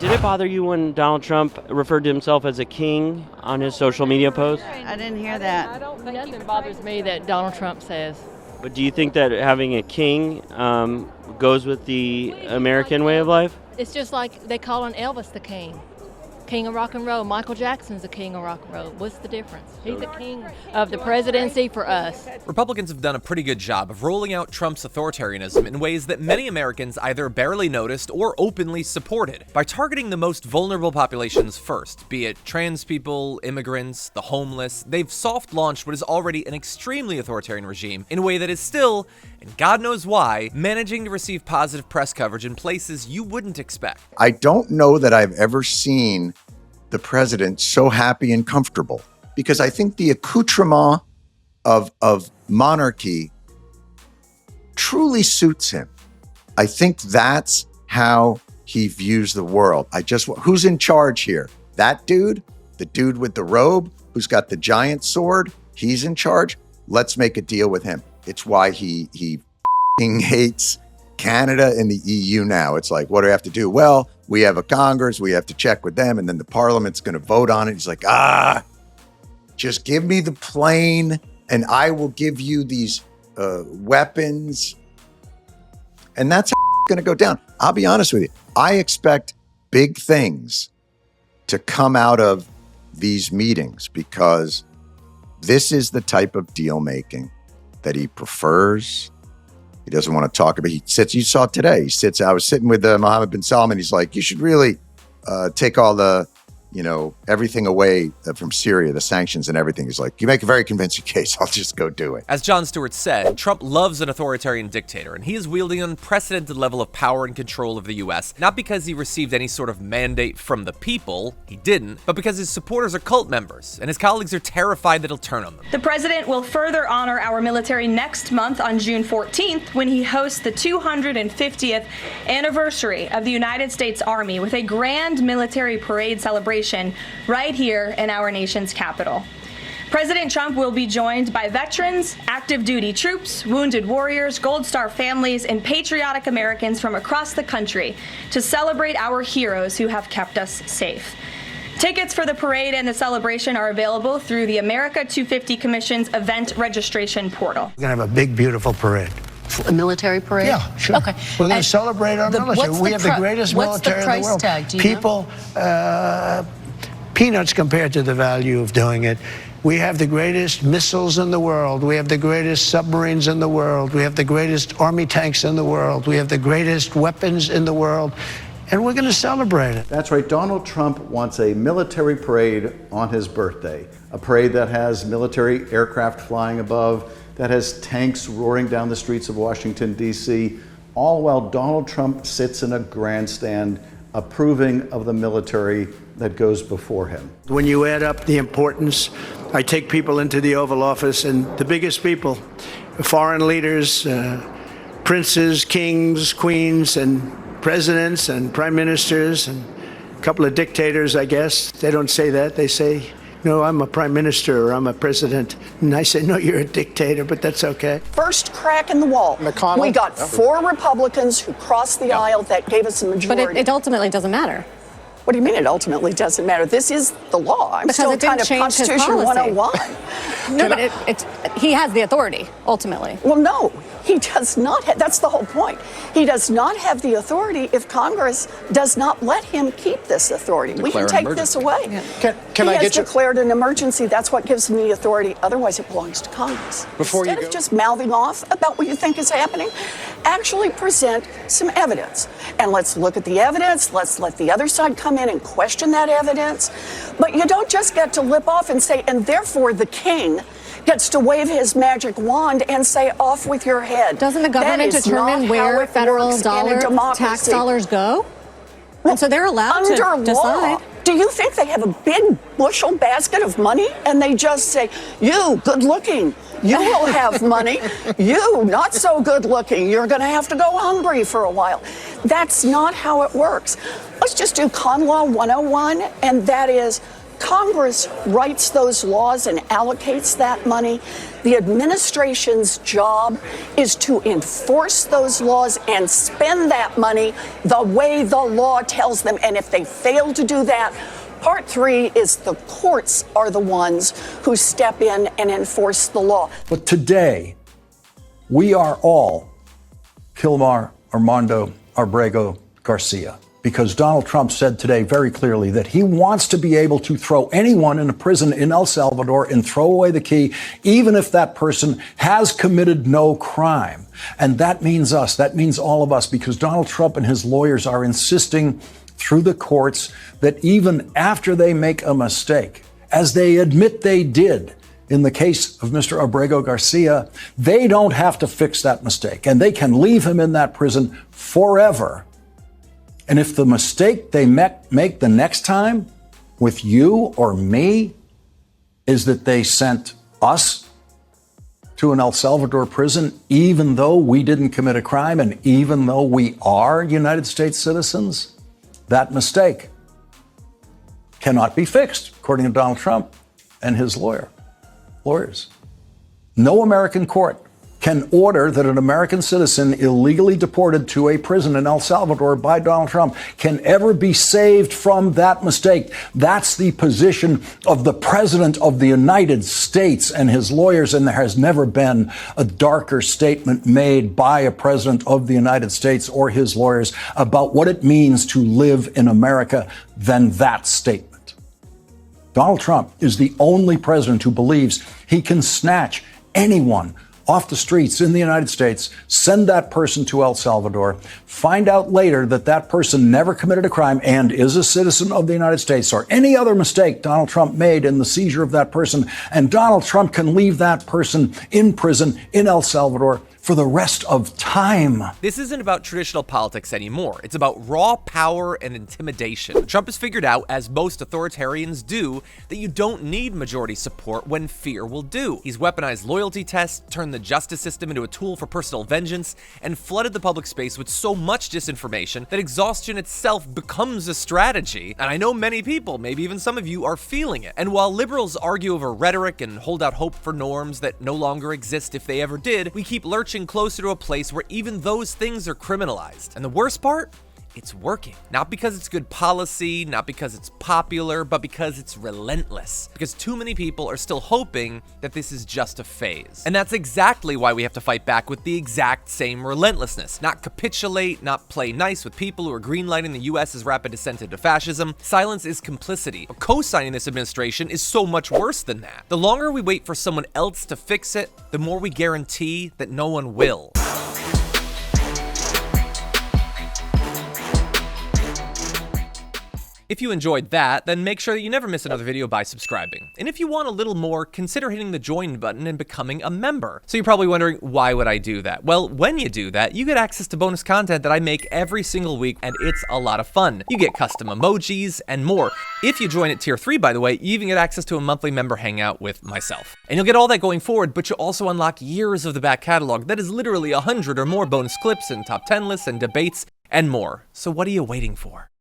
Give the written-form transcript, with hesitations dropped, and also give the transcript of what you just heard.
Did it bother you when Donald Trump referred to himself as a king on his social media post? I didn't hear that. I don't think nothing bothers me that Donald Trump says. But do you think that having a king goes with the American way of life? It's just like they calling Elvis the king. King of rock and roll. Michael Jackson's the king of rock and roll. What's the difference? He's the king of the presidency for us. Republicans have done a pretty good job of rolling out Trump's authoritarianism in ways that many Americans either barely noticed or openly supported. By targeting the most vulnerable populations first, be it trans people, immigrants, the homeless, they've soft-launched what is already an extremely authoritarian regime in a way that is still, and God knows why, managing to receive positive press coverage in places you wouldn't expect. I don't know that I've ever seen the president so happy and comfortable, because I think the accoutrement of monarchy truly suits him. I think that's how he views the world. Who's in charge here? That dude? The dude with the robe who's got the giant sword? He's in charge? Let's make a deal with him. It's why he hates Canada and the EU now. It's like, what do we have to do? Well, we have a Congress, we have to check with them, and then the Parliament's going to vote on it. He's like, just give me the plane and I will give you these weapons. And that's how it's going to go down. I'll be honest with you. I expect big things to come out of these meetings because this is the type of deal making that he prefers. He doesn't want to talk about. He sits. You saw today. He sits. I was sitting with Mohammed bin Salman. He's like, you should really take all the, everything away from Syria, the sanctions and everything. He's like, you make a very convincing case. I'll just go do it. As Jon Stewart said, Trump loves an authoritarian dictator, and he is wielding an unprecedented level of power and control of the U.S., not because he received any sort of mandate from the people, he didn't, but because his supporters are cult members, and his colleagues are terrified that he'll turn on them. The president will further honor our military next month on June 14th when he hosts the 250th anniversary of the United States Army with a grand military parade celebration right here in our nation's capital. President Trump will be joined by veterans, active duty troops, wounded warriors, Gold Star families, and patriotic Americans from across the country to celebrate our heroes who have kept us safe. Tickets for the parade and the celebration are available through the America 250 Commission's event registration portal. We're going to have a big, beautiful parade. A military parade? Yeah, sure. Okay. We're going to celebrate our military. We have the greatest military in the world. What's the price tag? Do you People, peanuts compared to the value of doing it. We have the greatest missiles in the world. We have the greatest submarines in the world. We have the greatest army tanks in the world. We have the greatest weapons in the world. And we're going to celebrate it. That's right. Donald Trump wants a military parade on his birthday. A parade that has military aircraft flying above, that has tanks roaring down the streets of Washington, D.C., all while Donald Trump sits in a grandstand approving of the military that goes before him. When you add up the importance, I take people into the Oval Office, and the biggest people, foreign leaders, princes, kings, queens, and presidents and prime ministers, and a couple of dictators, I guess. They don't say that. They say, no, I'm a prime minister or I'm a president. And I say, no, you're a dictator, but that's okay. First crack in the wall. McConnell? We got 4 Republicans who crossed the aisle that gave us a majority. But it ultimately doesn't matter. What do you mean it ultimately doesn't matter? This is the law. I'm because still it didn't kind of change his Constitution policy. 101. No, but he has the authority, ultimately. Well, no, he does not. That's the whole point. He does not have the authority if Congress does not let him keep this authority. We can take this away. Yeah. Can he I has get you? declared an emergency. That's what gives him the authority. Otherwise, it belongs to Congress. Instead of just mouthing off about what you think is happening, actually present some evidence. And let's look at the evidence. Let's let the other side come in and question that evidence. But you don't just get to lip off and say, and therefore the king gets to wave his magic wand and say, off with your head. Doesn't the government determine where federal tax dollars go? And so they're allowed to decide. Do you think they have a big bushel basket of money and they just say, you, good looking, you will have money. You, not so good looking, you're going to have to go hungry for a while. That's not how it works. Let's just do Con Law 101, and that is Congress writes those laws and allocates that money. The administration's job is to enforce those laws and spend that money the way the law tells them. And if they fail to do that, Part 3 is the courts are the ones who step in and enforce the law. But today, we are all Kilmar Armando Abrego Garcia, because Donald Trump said today very clearly that he wants to be able to throw anyone in a prison in El Salvador and throw away the key, even if that person has committed no crime. And that means us. That means all of us, because Donald Trump and his lawyers are insisting through the courts that even after they make a mistake, as they admit they did in the case of Mr. Abrego Garcia, they don't have to fix that mistake, and they can leave him in that prison forever. And if the mistake they make the next time with you or me is that they sent us to an El Salvador prison, even though we didn't commit a crime and even though we are United States citizens, that mistake cannot be fixed, according to Donald Trump and his lawyers. No American court can order that an American citizen illegally deported to a prison in El Salvador by Donald Trump can ever be saved from that mistake. That's the position of the President of the United States and his lawyers, and there has never been a darker statement made by a President of the United States or his lawyers about what it means to live in America than that statement. Donald Trump is the only president who believes he can snatch anyone off the streets in the United States, send that person to El Salvador, find out later that that person never committed a crime and is a citizen of the United States, or any other mistake Donald Trump made in the seizure of that person, and Donald Trump can leave that person in prison in El Salvador for the rest of time. This isn't about traditional politics anymore. It's about raw power and intimidation. Trump has figured out, as most authoritarians do, that you don't need majority support when fear will do. He's weaponized loyalty tests, turned the justice system into a tool for personal vengeance, and flooded the public space with so much disinformation that exhaustion itself becomes a strategy. And I know many people, maybe even some of you, are feeling it. And while liberals argue over rhetoric and hold out hope for norms that no longer exist if they ever did, we keep lurching closer to a place where even those things are criminalized. And the worst part? It's working. Not because it's good policy, not because it's popular, but because it's relentless. Because too many people are still hoping that this is just a phase. And that's exactly why we have to fight back with the exact same relentlessness. Not capitulate, not play nice with people who are greenlighting the US's rapid descent into fascism. Silence is complicity. But co-signing this administration is so much worse than that. The longer we wait for someone else to fix it, the more we guarantee that no one will. If you enjoyed that, then make sure that you never miss another video by subscribing. And if you want a little more, consider hitting the join button and becoming a member. So you're probably wondering, why would I do that? Well, when you do that, you get access to bonus content that I make every single week, and it's a lot of fun. You get custom emojis and more. If you join at tier 3, by the way, you even get access to a monthly member hangout with myself. And you'll get all that going forward, but you'll also unlock years of the back catalog that is literally 100 or more bonus clips and top 10 lists and debates and more. So what are you waiting for?